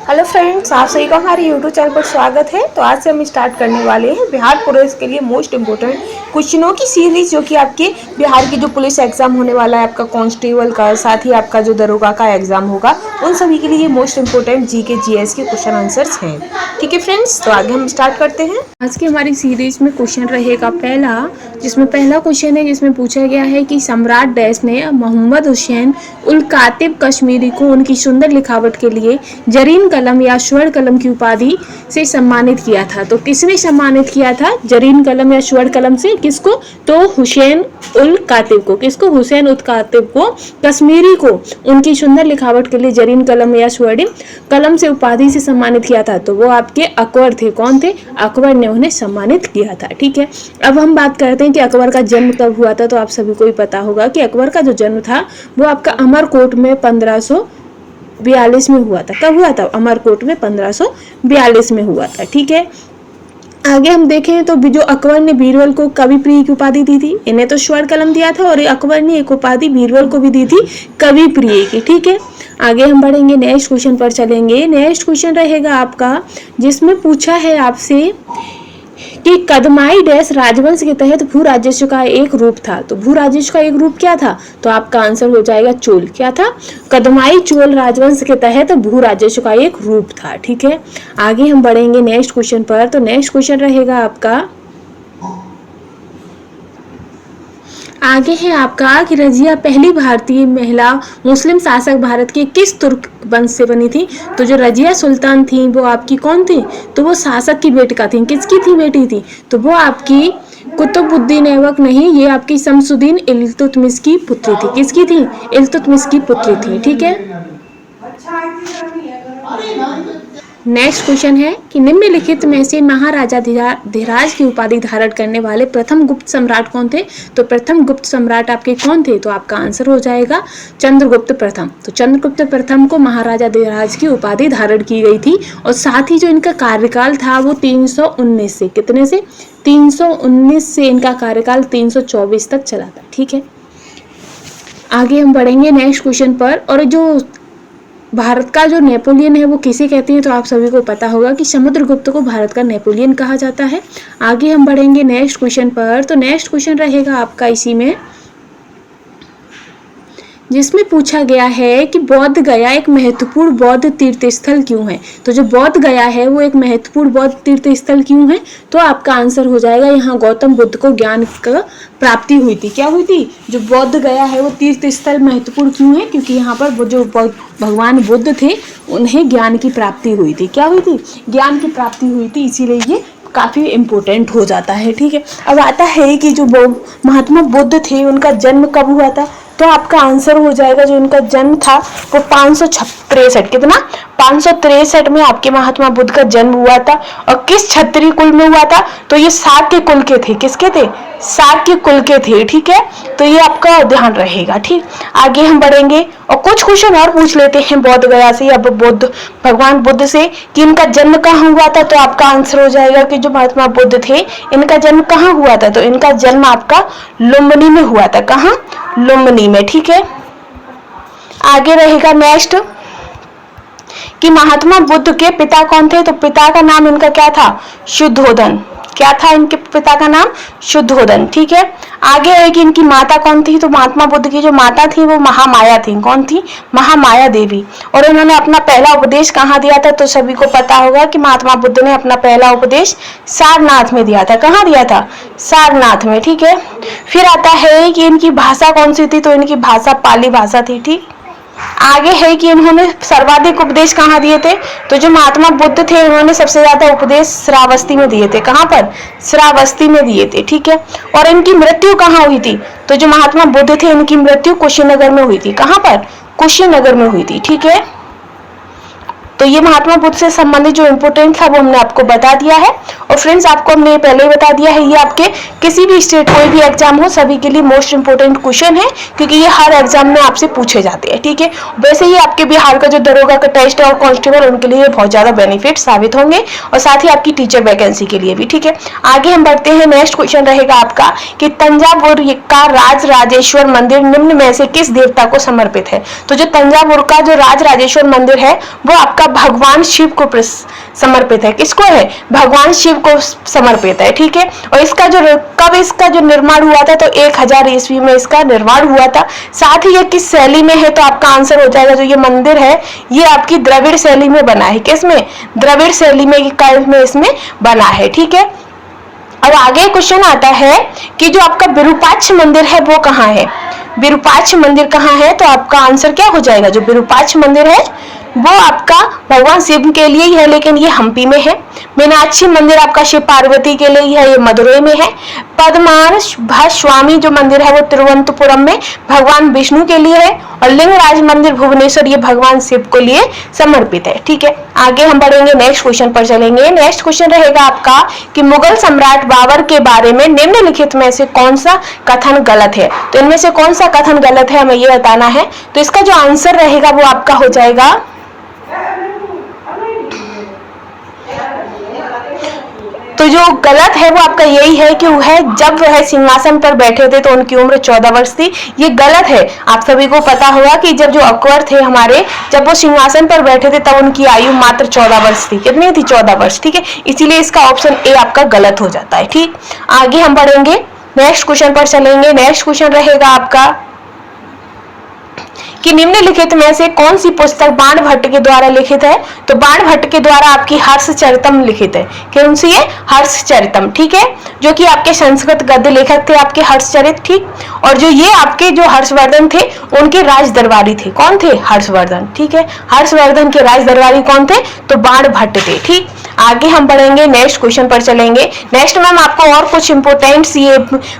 Hello friends, आप सभी का हमारे यूट्यूब चैनल पर स्वागत है। तो आज से हम स्टार्ट करने वाले हैं बिहार पुलिस के लिए मोस्ट इम्पोर्टेंट क्वेश्चनों की सीरीज, जो कि आपके बिहार की जो पुलिस एग्जाम होने वाला है, आपका कांस्टेबल का, साथ ही आपका जो दरोगा का एग्जाम होगा, उन सभी के लिए मोस्ट इम्पोर्टेंट जीके जीएस के क्वेश्चन आंसर्स हैं। ठीक है फ्रेंड्स, तो आगे हम स्टार्ट करते हैं। आज की हमारी सीरीज में क्वेश्चन रहेगा पहला, जिसमें पहला क्वेश्चन है जिसमें पूछा गया है कि सम्राट डैश ने मोहम्मद हुसैन उल कातिब कश्मीरी को उनकी सुंदर लिखावट के लिए जरीन कलम या स्वर्ण कलम की उपाधि से सम्मानित किया था। तो किसने सम्मानित किया था जरीन कलम या स्वर्ण कलम से? किसको? तो हुसैन उल कातिब को। किसको? हुसैन उल कातिब को, कश्मीरी को उनकी सुंदर लिखावट के लिए जरीन कलम या स्वर्ण कलम से उपाधि से सम्मानित किया था। तो वो आपके अकबर थे। कौन थे? अकबर ने उन्हें सम्मानित किया था। ठीक है, अब हम बात करते हैं कि अकबर का जन्म कब हुआ था। तो आप सभी को ही पता होगा कि अकबर का जो जन्म था वो आपका अमरकोट में 1542 में हुआ था। कब हुआ था? अमरकोट में 1542 में हुआ था। ठीक है, आगे हम देखें तो जो अकबर ने बीरबल को कवि प्रिय की उपाधि दी थी, इन्हें तो स्वर्ण कलम दिया था, और अकबर ने एक उपाधि बीरबल को भी दी थी, कवि प्रिय की। ठीक है, आगे हम बढ़ेंगे, नेक्स्ट क्वेश्चन पर चलेंगे। नेक्स्ट क्वेश्चन रहेगा आपका, जिसमें पूछा है आपसे कि कदमाई डैश राजवंश के तहत भू राजस्व का एक रूप था। तो भू राजस्व का एक रूप क्या था? तो आपका आंसर हो जाएगा चोल। क्या था? कदमाई चोल राजवंश के तहत भू राजस्व का एक रूप था। ठीक है, आगे हम बढ़ेंगे नेक्स्ट क्वेश्चन पर। तो नेक्स्ट क्वेश्चन रहेगा आपका, आगे है आपका कि रजिया पहली भारतीय महिला मुस्लिम शासक भारत के किस तुर्क वंश से बनी थी? तो जो रजिया सुल्तान थी वो आपकी कौन थी? तो वो शासक की बेटिका थी। किसकी थी बेटी थी? तो वो आपकी कुतुबुद्दीन ऐबक नहीं, ये आपकी शमसुद्दीन इल्तुतमिश की पुत्री थी। किसकी थी? इल्तुतमिश की पुत्री थी। ठीक है, नेक्स्ट क्वेश्चन है कि निम्नलिखित में से महाराजा धीराज की उपाधि धारण करने वाले प्रथम गुप्त सम्राट कौन थे? तो प्रथम गुप्त सम्राट आपके कौन थे? तो आपका आंसर हो जाएगा चंद्रगुप्त प्रथम। तो चंद्रगुप्त प्रथम को महाराजा धीराज की उपाधि धारण की गई थी, और साथ ही जो इनका कार्यकाल था वो 319 से, कितने से? 319 से इनका कार्यकाल 324 तक चला था। ठीक है, आगे हम बढ़ेंगे नेक्स्ट क्वेश्चन पर। और जो भारत का जो नेपोलियन है वो किसे कहते हैं? तो आप सभी को पता होगा कि समुद्रगुप्त को भारत का नेपोलियन कहा जाता है। आगे हम बढ़ेंगे नेक्स्ट क्वेश्चन पर। तो नेक्स्ट क्वेश्चन रहेगा आपका इसी में, जिसमें पूछा गया है कि बोध गया एक महत्वपूर्ण बौद्ध तीर्थ स्थल क्यों है? तो जो बोध गया है वो एक महत्वपूर्ण बौद्ध तीर्थ स्थल क्यों है? तो आपका आंसर हो जाएगा, यहाँ गौतम बुद्ध को ज्ञान का प्राप्ति हुई थी। क्या हुई थी? जो बोध गया है वो तीर्थ स्थल महत्वपूर्ण क्यों है? क्योंकि यहाँ पर जो भगवान बुद्ध थे उन्हें ज्ञान की प्राप्ति हुई थी। क्या हुई थी? ज्ञान की प्राप्ति हुई थी, इसीलिए ये काफ़ी इम्पोर्टेंट हो जाता है। ठीक है, अब आता है कि जो महात्मा बुद्ध थे उनका जन्म कब हुआ था? तो आपका आंसर हो जाएगा, जो इनका जन्म था वो 563, कितना? 563 में आपके महात्मा बुद्ध का जन्म हुआ था। और किस क्षत्रिय कुल में हुआ था? तो ये शाक्य कुल के थे। किसके थे? शाक्य कुल के थे। ठीक है, तो ये आपका ध्यान रहेगा। ठीक, आगे हम बढ़ेंगे और कुछ क्वेश्चन और पूछ लेते हैं बोध गया से या भगवान बुद्ध से कि इनका जन्म कहाँ हुआ था। तो आपका आंसर हो जाएगा कि जो महात्मा बुद्ध थे इनका जन्म कहाँ हुआ था? तो इनका जन्म आपका लुम्बिनी में हुआ था। कहाँ? लुम्बिनी में। ठीक है, आगे रहेगा नेक्स्ट कि महात्मा बुद्ध के पिता कौन थे? तो पिता का नाम इनका क्या था? शुद्धोधन। क्या था इनके पिता का नाम? शुद्धोधन। ठीक है, आगे है कि इनकी माता कौन थी? तो महात्मा बुद्ध की जो माता थी वो महामाया थी। कौन थी? महामाया देवी। और इन्होंने अपना पहला उपदेश कहाँ दिया था? तो सभी को पता होगा कि महात्मा बुद्ध ने अपना पहला उपदेश सारनाथ में दिया था। कहाँ दिया था? सारनाथ में। ठीक है, फिर आता है कि इनकी भाषा कौन सी थी? तो इनकी भाषा पाली भाषा थी। ठीक, आगे है कि इन्होंने सर्वाधिक उपदेश कहाँ दिए थे? तो जो महात्मा बुद्ध थे उन्होंने सबसे ज्यादा उपदेश श्रावस्ती में दिए थे। कहाँ पर? श्रावस्ती में दिए थे। ठीक है, और इनकी मृत्यु कहाँ हुई थी? तो जो महात्मा बुद्ध थे इनकी मृत्यु कुशीनगर में हुई थी। कहाँ पर? कुशीनगर में हुई थी। ठीक है, तो ये महात्मा बुद्ध से संबंधित जो इम्पोर्टेंट था वो हमने आपको बता दिया है। और फ्रेंड्स, आपको हमने पहले ही बता दिया है, ये आपके किसी भी स्टेट कोई भी एग्जाम हो सभी के लिए मोस्ट इंपोर्टेंट क्वेश्चन है, क्योंकि ये हर एग्जाम में आपसे पूछे जाते हैं। ठीक है, वैसे ही आपके बिहार का जो दरोगा का टेस्ट है और कांस्टेबल, उनके लिए बहुत ज्यादा बेनिफिट साबित होंगे, और साथ ही आपकी टीचर वैकेंसी के लिए भी। ठीक है, आगे हम बढ़ते हैं। नेक्स्ट क्वेश्चन रहेगा आपका कि तंजावुर का राज राजेश्वर मंदिर निम्न में से किस देवता को समर्पित है? तो जो तंजावुर का जो राज राजेश्वर मंदिर है वो आपका आपका भगवान शिव को समर्पित है। किसको है? भगवान शिव को समर्पित है, ठीक है। और इसका जो निर्माण हुआ था, तो 1000 ईस्वी में इसका निर्माण हुआ था। साथ ही ये किस शैली में है, तो आपका आंसर हो जाएगा जो ये मंदिर है ये आपकी द्रविड़ शैली में बना है। किसमें? द्रविड़ शैली में इसमें बना है, ठीक है। अब आगे क्वेश्चन आता है कि जो आपका विरूपाक्ष मंदिर है वो कहाँ है? विरूपाक्ष मंदिर कहाँ है? तो आपका आंसर क्या हो जाएगा? जो विरूपाक्ष मंदिर है वो आपका भगवान शिव के लिए ही है, लेकिन ये हम्पी में है। मीनाक्षी मंदिर आपका शिव पार्वती के लिए ही है, ये मदुरई में है। पद्मनाभ स्वामी जो मंदिर है वो तिरुवनंतपुरम में भगवान विष्णु के लिए है। और लिंगराज मंदिर भुवनेश्वर ये भगवान शिव को लिए समर्पित है, ठीक है। आगे हम बढ़ेंगे, नेक्स्ट क्वेश्चन पर चलेंगे। नेक्स्ट क्वेश्चन रहेगा आपका कि मुगल सम्राट बाबर के बारे में निम्नलिखित में से कौन सा कथन गलत है? तो इनमें से कौन सा कथन गलत है हमें ये बताना है। तो इसका जो आंसर रहेगा वो आपका हो जाएगा, तो जो गलत है वो आपका यही है कि वह जब वह सिंहासन पर बैठे थे तो उनकी उम्र 14 वर्ष थी। ये गलत है। आप सभी को पता होगा कि जब जो अकबर थे हमारे, जब वो सिंहासन पर बैठे थे तब उनकी आयु मात्र 14 वर्ष थी। कितनी थी? 14 वर्ष, ठीक है। इसीलिए इसका ऑप्शन ए आपका गलत हो जाता है, ठीक। आगे हम बढ़ेंगे, नेक्स्ट क्वेश्चन पर चलेंगे। नेक्स्ट क्वेश्चन रहेगा आपका कि निम्नलिखित में से कौन सी पुस्तक बाणभट्ट के द्वारा लिखित है? तो बाणभट्ट के द्वारा आपकी हर्षचरितम लिखित है। कौन सी है? हर्षचरितम, ठीक है, जो कि आपके संस्कृत गद्य लेखक थे आपके हर्षचरित, ठीक। और जो ये आपके जो हर्षवर्धन थे उनके राज दरबारी थे। कौन थे? हर्षवर्धन, ठीक है। हर्षवर्धन के राज दरबारी कौन थे? तो बाणभट्ट थे, ठीक। आगे हम बढ़ेंगे, नेक्स्ट क्वेश्चन पर चलेंगे। नेक्स्ट मैम आपको और कुछ इंपोर्टेंट ये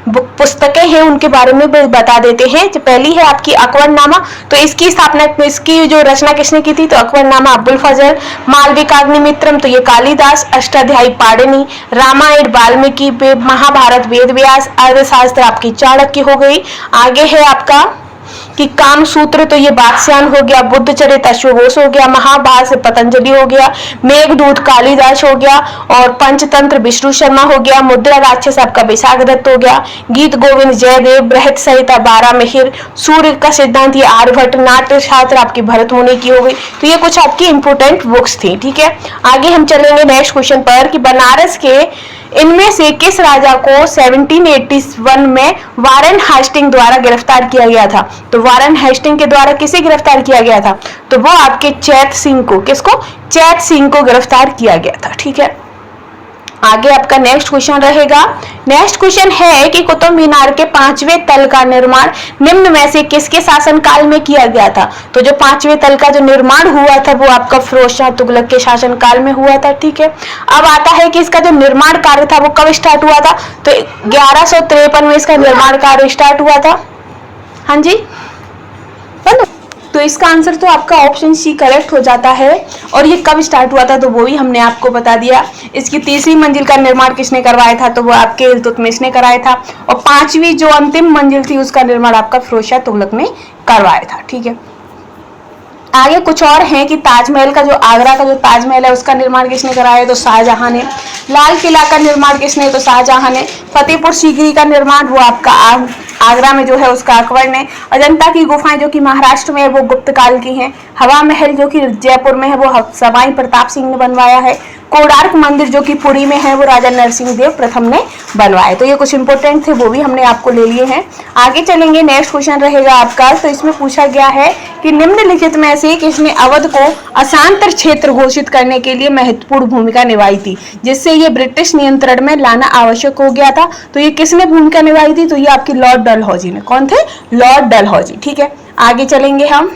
पुस्तकें हैं उनके बारे में बता देते हैं। जो पहली है आपकी अकबरनामा, तो इसकी स्थापना, इसकी जो रचना किसने की थी? तो अकबरनामा अब्बुल फजल। मालविकाग्निमित्रम, तो ये कालिदास। अष्टाध्यायी पाणिनि। रामायण वाल्मीकि। महाभारत वेद व्यास। अर्थशास्त्र आपकी चाणक्य हो गई। आगे है आपका कि काम सूत्र, तो ये बादशाह हो गया। बुद्ध चरित अश्वघोष हो गया। महाभाष्य पतंजलि हो गया। मेघदूत कालिदास हो गया। और पंचतंत्र विष्णु शर्मा हो गया। मुद्रा राक्षस आपका विशाख दत्त हो गया। गीत गोविंद जयदेव। बृहत संहिता बारामिहिर। सूर्य का सिद्धांत ये आर्यभट्ट। नाट्य शास्त्र आपकी भरत मुनि की हो गई। तो ये कुछ आपकी इंपोर्टेंट बुक्स थी, ठीक है। आगे हम चलेंगे नेक्स्ट क्वेश्चन पर कि बनारस के इनमें से किस राजा को 1781 में वारेन हेस्टिंग द्वारा गिरफ्तार किया गया था? तो वारेन हेस्टिंग के द्वारा किसे गिरफ्तार किया गया था? तो वो आपके चैत सिंह को, किसको? चैत सिंह को गिरफ्तार किया गया था, ठीक है। आगे आपका नेक्स्ट क्वेश्चन रहेगा। नेक्स्ट क्वेश्चन है कि कुतुब मीनार के 5वें तल का निर्माण निम्न में से किसके शासन काल में किया गया था? तो जो 5वें तल का जो निर्माण हुआ था वो आपका फिरोज शाह तुगलक के शासन काल में हुआ था, ठीक है। अब आता है कि इसका जो निर्माण कार्य था वो कब स्टार्ट हुआ था? तो 1153 में इसका निर्माण कार्य स्टार्ट हुआ था। हाँ जी, तो इसका आंसर तो आपका ऑप्शन सी करेक्ट हो जाता है। और ये कब स्टार्ट हुआ था तो वो भी हमने आपको बता दिया। इसकी 3री मंजिल का निर्माण किसने करवाया था? तो वो आपके इल्तुतमिश ने कराया था। और 5वीं जो अंतिम मंजिल थी उसका निर्माण आपका फिरोज शाह तुगलक ने करवाया था, ठीक है। आगे कुछ और है कि ताजमहल का जो आगरा का जो ताजमहल है उसका निर्माण किसने कराया? तो शाहजहां ने। लाल किला का निर्माण किसने? तो शाहजहां ने। फतेहपुर सीकरी का निर्माण वो आपका आगरा में जो है उसका अकबर ने। अजंता की गुफाएं जो कि महाराष्ट्र में है वो गुप्त काल की हैं। हवा महल जो कि जयपुर में है वो सवाई प्रताप सिंह ने बनवाया है। कोणार्क मंदिर जो कि पुरी में है वो राजा नरसिंह देव प्रथम ने बनवाया। तो ये कुछ इंपोर्टेंट थे, वो भी हमने आपको ले लिए हैं। आगे चलेंगे, नेक्स्ट क्वेश्चन रहेगा आपका। तो इसमें पूछा गया है कि निम्नलिखित में से किसने अवध को अशांतर क्षेत्र घोषित करने के लिए महत्वपूर्ण भूमिका निभाई थी, जिससे ये ब्रिटिश नियंत्रण में लाना आवश्यक हो गया था? तो ये किसने भूमिका निभाई थी? तो ये आपकी लॉर्ड डलहौजी ने। कौन थे? लॉर्ड डलहौजी, ठीक है। आगे चलेंगे हम।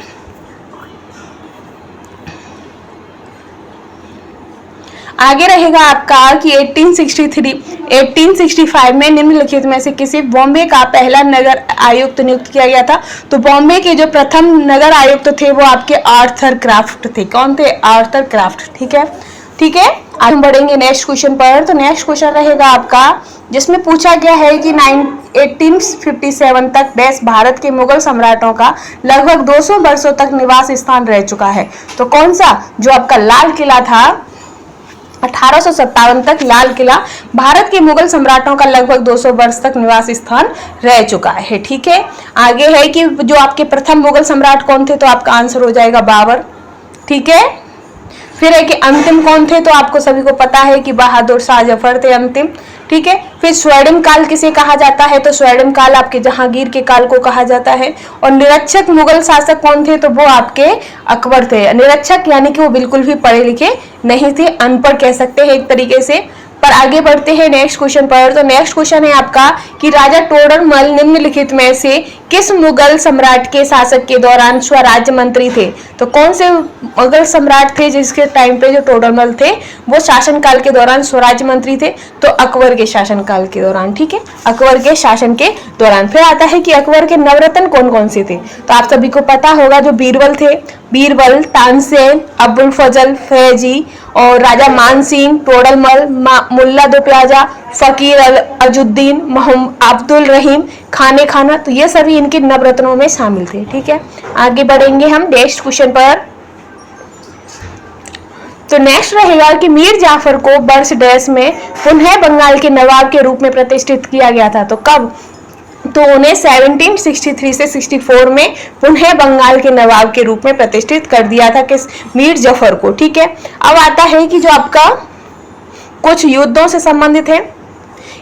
आगे रहेगा आपका कि 1865 में निम्नलिखित में से किसी बॉम्बे का पहला नगर आयुक्त नियुक्त किया गया था? तो बॉम्बे के जो प्रथम नगर आयुक्त थे वो आपके आर्थर क्राफ्ट थे। कौन थे? आर्थर क्राफ्ट, ठीक है, ठीक है। आगे हम बढ़ेंगे नेक्स्ट क्वेश्चन पर। तो नेक्स्ट क्वेश्चन रहेगा आपका जिसमें पूछा गया है कि 1857 तक देश भारत के मुगल सम्राटों का लगभग 200 वर्षों तक निवास स्थान रह चुका है। तो कौन सा? जो आपका लाल किला था 1857 तक लाल किला भारत के मुगल सम्राटों का लगभग 200 वर्ष तक निवास स्थान रह चुका है, ठीक है। आगे है कि जो आपके प्रथम मुगल सम्राट कौन थे? तो आपका आंसर हो जाएगा बाबर, ठीक है। फिर है कि अंतिम कौन थे, तो आपको सभी को पता है कि बहादुर शाह जफर थे अंतिम, ठीक है। फिर स्वर्णिम काल किसे कहा जाता है, तो स्वर्णिम काल आपके जहांगीर के काल को कहा जाता है। और निरक्षक मुगल शासक कौन थे, तो वो आपके अकबर थे। निरक्षक यानी कि वो बिल्कुल भी पढ़े लिखे नहीं थे, अनपढ़ कह सकते हैं एक तरीके से। पर आगे बढ़ते हैं नेक्स्ट क्वेश्चन पर। तो नेक्स्ट क्वेश्चन है आपका कि राजा टोडरमल निम्नलिखित में से किस मुगल सम्राट के शासक के दौरान स्वराज्य मंत्री थे। तो कौन से मुगल सम्राट थे जिसके टाइम पे जो टोडरमल थे वो शासन काल के दौरान स्वराज्य मंत्री थे, तो अकबर के शासन काल के दौरान, ठीक है, अकबर के शासन के दौरान। फिर आता है कि अकबर के नवरत्न कौन कौन से थे, तो आप सभी को पता होगा जो बीरबल थे, बीरबल, तानसेन, अबुल फजल, फैजी और राजा मानसिंह, टोडरमल, मुल्ला दो प्याजा, फकीर अजुद्दीन, अब्दुल रहीम, खाने खाना, तो ये सभी इनके नवरत्नों में शामिल थे, ठीक है। आगे बढ़ेंगे हम नेक्स्ट क्वेश्चन पर। तो नेक्स्ट रहेगा कि मीर जाफर को वर्ष डैश में पुनः बंगाल के नवाब के रूप में प्रतिष्ठित किया गया था, तो कब, तो उन्हें 1763 से 64 में पुनः बंगाल के नवाब के रूप में प्रतिष्ठित कर दिया था, किस, मीर जाफर को, ठीक है। अब आता है कि जो आपका कुछ युद्धों से संबंधित है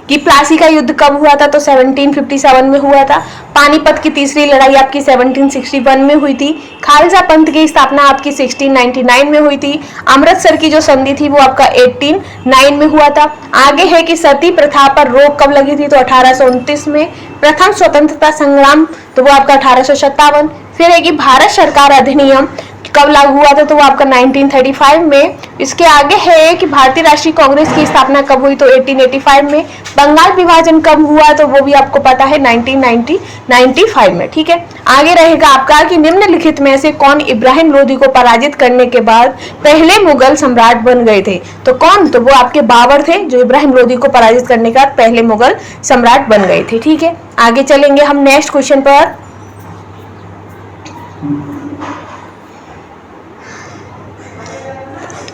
कि प्लासी का युद्ध कब हुआ था, तो 1757 में हुआ था। पानीपत की तीसरी लड़ाई आपकी 1761 में हुई थी। खालसा पंथ की स्थापना आपकी 1699 में हुई थी। अमृतसर की जो संधि थी वो आपका 1809 में हुआ था। आगे है कि सती प्रथा पर रोक कब लगी थी, तो 1829 में। प्रथम स्वतंत्रता संग्राम तो वो आपका 1857। फिर है कि भारत सरकार अधिनियम कब लागू हुआ था, तो वो आपका 1935 में। इसके आगे है कि भारतीय राष्ट्रीय कांग्रेस की स्थापना कब हुई, तो 1885 में। बंगाल विभाजन कब हुआ, तो वो भी आपको पता है 1995 में, ठीक है। आगे रहेगा आपका कि निम्नलिखित में से कौन इब्राहिम लोदी को पराजित करने के बाद पहले मुगल सम्राट बन गए थे, तो कौन, तो वो आपके बाबर थे जो इब्राहिम लोदी को पराजित करने के बाद पहले मुगल सम्राट बन गए थे, ठीक है। आगे चलेंगे हम नेक्स्ट क्वेश्चन पर।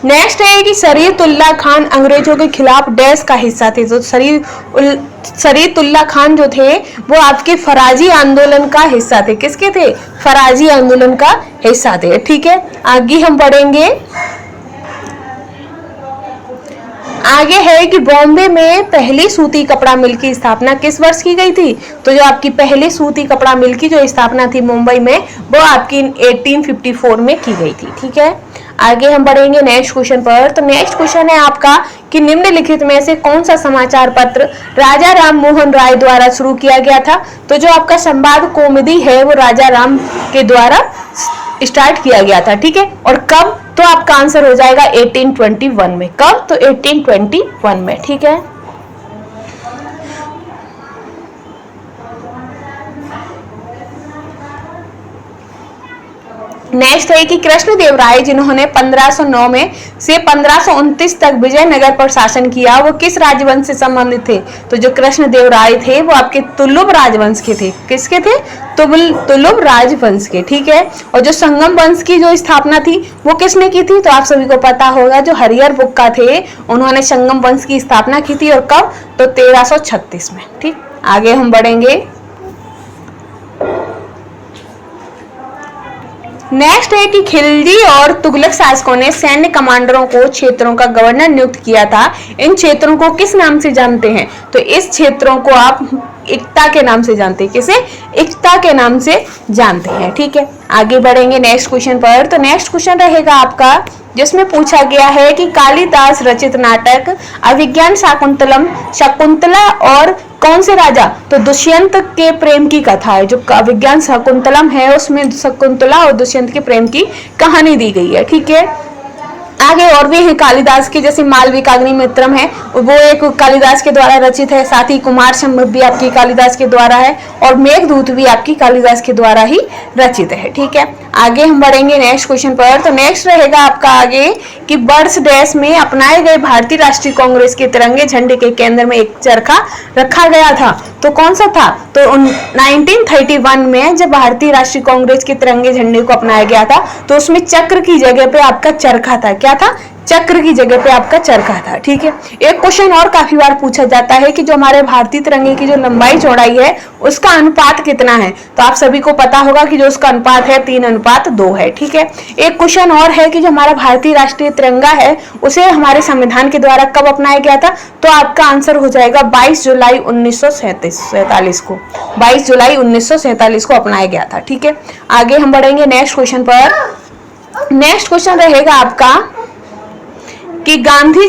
नेक्स्ट है कि शरीयतुल्लाह खान अंग्रेजों के खिलाफ डैश का हिस्सा थे, तो शरीयतुल्लाह खान जो थे वो आपके फराजी आंदोलन का हिस्सा थे। किसके थे, फराजी आंदोलन का हिस्सा थे, ठीक है। आगे हम बढ़ेंगे। आगे है कि बॉम्बे में पहली सूती कपड़ा मिल की स्थापना किस वर्ष की गई थी, तो जो आपकी पहली सूती कपड़ा मिल की जो स्थापना थी मुंबई में वो आपकी 1854 में की गई थी, ठीक है। आगे हम बढ़ेंगे नेक्स्ट क्वेश्चन पर। तो नेक्स्ट क्वेश्चन है आपका कि निम्नलिखित में से कौन सा समाचार पत्र राजा राम मोहन राय द्वारा शुरू किया गया था, तो जो आपका संवाद कौमुदी है वो राजा राम के द्वारा स्टार्ट किया गया था, ठीक है। और कब, तो आपका आंसर हो जाएगा 1821 में। कब, तो 1821 में, ठीक है। नेक्स्ट है कि कृष्णदेवराय जिन्होंने 1509 में से 1529 तक विजयनगर पर शासन किया वो किस राजवंश से संबंधित थे, तो जो कृष्णदेवराय थे वो आपके तुलुब राजवंश के थे। किसके थे, तुलुब राजवंश के, ठीक है। और जो संगम वंश की जो स्थापना थी वो किसने की थी, तो आप सभी को पता होगा जो हरिहर बुक्का थे उन्होंने संगम वंश की स्थापना की थी, और कब, तो 1336 में, ठीक। आगे हम बढ़ेंगे। नेक्स्ट है कि खिलजी और तुगलक शासकों ने सैन्य कमांडरों को क्षेत्रों का गवर्नर नियुक्त किया था। इन क्षेत्रों को किस नाम से जानते हैं, तो इस क्षेत्रों को आप इक्ता के नाम से जानते हैं। किसे, इक्ता के नाम से जानते हैं, ठीक है। आगे बढ़ेंगे नेक्स्ट क्वेश्चन पर। तो नेक्स्ट क्वेश्चन रहेगा आपका जिसमें पूछा गया है कि कालिदास रचित नाटक अभिज्ञान शाकुंतलम शकुंतला और कौन से राजा, तो दुष्यंत के प्रेम की कथा है। जो अभिज्ञान शकुंतलम है उसमें शकुंतला और दुष्यंत के प्रेम की कहानी दी गई है, ठीक है। आगे और भी है कालिदास के, जैसे मालविकाग्निमित्रम है वो एक कालिदास के द्वारा रचित है, साथ ही कुमार संभव भी आपकी कालिदास के द्वारा है, और मेघदूत भी आपकी कालिदास के द्वारा ही रचित है, ठीक है। आगे हम बढ़ेंगे नेक्स्ट क्वेश्चन पर। तो नेक्स्ट रहेगा आपका आगे कि वर्ष डैश में अपनाए गए भारतीय राष्ट्रीय कांग्रेस के तिरंगे झंडे के केंद्र में एक चरखा रखा गया था, तो कौन सा था, तो 1931 में जब भारतीय राष्ट्रीय कांग्रेस के तिरंगे झंडे को अपनाया गया था तो उसमें चक्र की जगह पे आपका चरखा था। क्या था, चक्र की जगह पे आपका चरखा था। ठीक है, एक क्वेश्चन और काफी बार पूछा जाता है कि जो हमारे भारतीय तिरंगे की जो लंबाई चौड़ाई है उसका अनुपात कितना है। तो आप सभी को पता होगा कि जो उसका अनुपात है 3:2 है। ठीक है, एक क्वेश्चन और है कि जो हमारा भारतीय राष्ट्रीय तिरंगा है उसे हमारे संविधान के द्वारा कब अपनाया गया था। तो आपका आंसर हो जाएगा 22 जुलाई 1947 को, 22 जुलाई 1947 को अपनाया गया था। ठीक है, आगे हम बढ़ेंगे नेक्स्ट क्वेश्चन पर। नेक्स्ट क्वेश्चन रहेगा आपका कि गांधी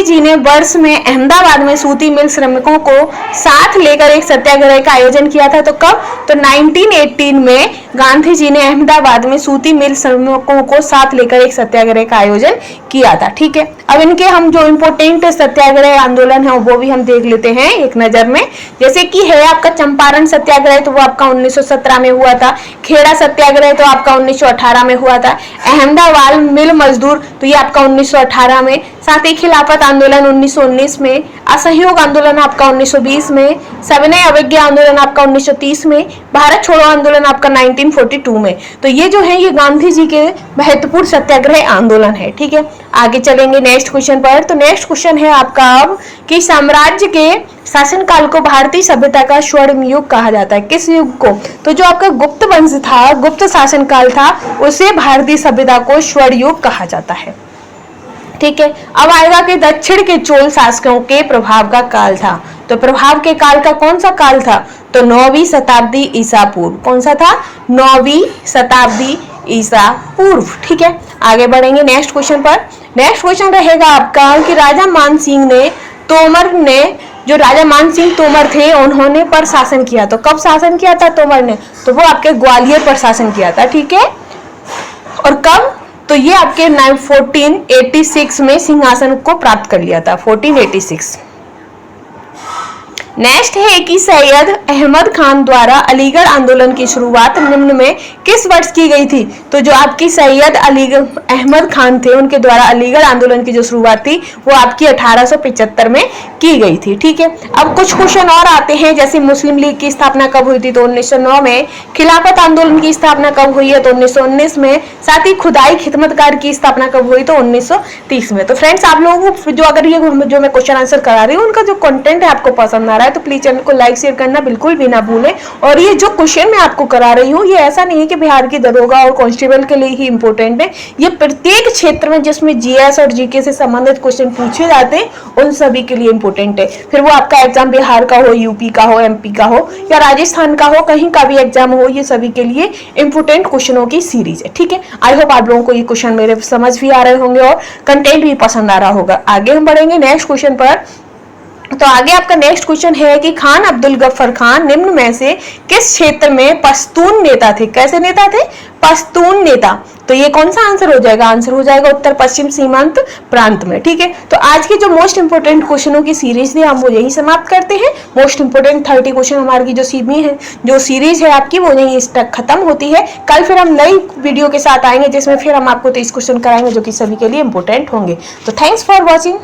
जी ने वर्ष में अहमदाबाद में सूती मिल श्रमिकों को साथ लेकर एक सत्याग्रह का आयोजन किया था। तो कब? तो 1918 में गांधी जी ने अहमदाबाद में सूती मिल श्रमिकों को साथ लेकर एक सत्याग्रह का आयोजन किया था। ठीक है, अब इनके हम जो इम्पोर्टेंट सत्याग्रह आंदोलन है वो भी हम देख लेते हैं एक नजर में। जैसे कि है आपका चंपारण सत्याग्रह, तो वो आपका 1917 में हुआ था। खेड़ा सत्याग्रह तो आपका 1918 में हुआ था। अहमदाबाद मिल मजदूर तो ये आपका 1918 में। साथ ही खिलाफत आंदोलन 1919 में, असहयोग आंदोलन आपका 1920 में, सविनय अवज्ञा आंदोलन आपका 1930 में, भारत छोड़ो आंदोलन आपका 1942 में। तो ये जो है ये गांधी जी के महत्वपूर्ण सत्याग्रह आंदोलन है। ठीक है, आगे चलेंगे नेक्स्ट क्वेश्चन पर। तो नेक्स्ट क्वेश्चन है आपका अब कि साम्राज्य के शासनकाल को भारतीय सभ्यता का स्वर्ण युग कहा जाता है। किस युग को? तो जो आपका गुप्त वंश था, गुप्त शासनकाल था, उसे भारतीय सभ्यता को स्वर्ण युग कहा जाता है। ठीक है, अब आएगा कि दक्षिण के चोल शासकों के प्रभाव का काल था। तो प्रभाव के काल का कौन सा काल था? तो 9वीं शताब्दी ईसा पूर्व। कौन सा था? 9वीं शताब्दी ईसा पूर्व। ठीक है, आगे बढ़ेंगे नेक्स्ट क्वेश्चन पर। नेक्स्ट क्वेश्चन रहेगा आपका कि राजा मानसिंह जो राजा मानसिंह तोमर थे उन्होंने पर शासन किया। तो कब शासन किया था तोमर ने? तो वो आपके ग्वालियर पर शासन किया था। ठीक है, और कब? तो ये आपके 1486 में सिंहासन को प्राप्त कर लिया था, 1486। नेक्स्ट है कि सैयद अहमद खान द्वारा अलीगढ़ आंदोलन की शुरुआत निम्न में किस वर्ष की गई थी। तो जो आपकी सैयद अहमद खान थे उनके द्वारा अलीगढ़ आंदोलन की जो शुरुआत थी वो आपकी 1875 में की गई थी। ठीक है, अब कुछ क्वेश्चन और आते हैं, जैसे मुस्लिम लीग की स्थापना कब हुई थी? तो 1909 में। खिलाफत आंदोलन की स्थापना कब हुई है? तो 1919 में। साथ ही खुदाई खिदमतकार की स्थापना कब हुई? तो 1930 में। तो फ्रेंड्स, आप लोगों को जो अगर ये जो मैं क्वेश्चन आंसर करा रही हूँ उनका जो कंटेंट है आपको पसंद आ रहा है तो प्लीज चैनल को लाइक शेयर करना बिल्कुल भी ना भूलें। और ये जो क्वेश्चन मैं आपको करा रही हूँ ये ऐसा नहीं है कि बिहार की दरोगा और कांस्टेबल के लिए ही इंपॉर्टेंट है, ये प्रत्येक क्षेत्र में जिसमें जीएस और जीके से संबंधित क्वेश्चन पूछे जाते हैं उन सभी के लिए इंपॉर्टेंट है। फिर वो आपका एग्जाम बिहार का हो, यूपी का हो, एमपी का हो या राजस्थान का हो, कहीं का भी एग्जाम हो, ये सभी के लिए इंपॉर्टेंट क्वेश्चनों की सीरीज है। ठीक है, आई होप आप लोगों को ये क्वेश्चन मेरे समझ भी आ रहे होंगे और कंटेंट भी पसंद आ रहा होगा। आगे हम बढ़ेंगे नेक्स्ट क्वेश्चन पर। तो आगे आपका नेक्स्ट क्वेश्चन है कि खान अब्दुल गफ्फार खान निम्न में से किस क्षेत्र में पश्तून नेता थे? कैसे नेता थे? पश्तून नेता। तो ये कौन सा आंसर हो जाएगा? आंसर हो जाएगा उत्तर पश्चिम सीमांत प्रांत में। ठीक है, तो आज की जो मोस्ट इंपोर्टेंट क्वेश्चनों की सीरीज थी हम वो यही समाप्त करते हैं। मोस्ट इंपोर्टेंट 30 क्वेश्चन हमारी की जो सीरीज है आपकी वो यही खत्म होती है। कल फिर हम नई वीडियो के साथ आएंगे जिसमें फिर हम आपको 30 क्वेश्चन कराएंगे जो कि सभी के लिए इंपॉर्टेंट होंगे। तो थैंक्स फॉर वॉचिंग।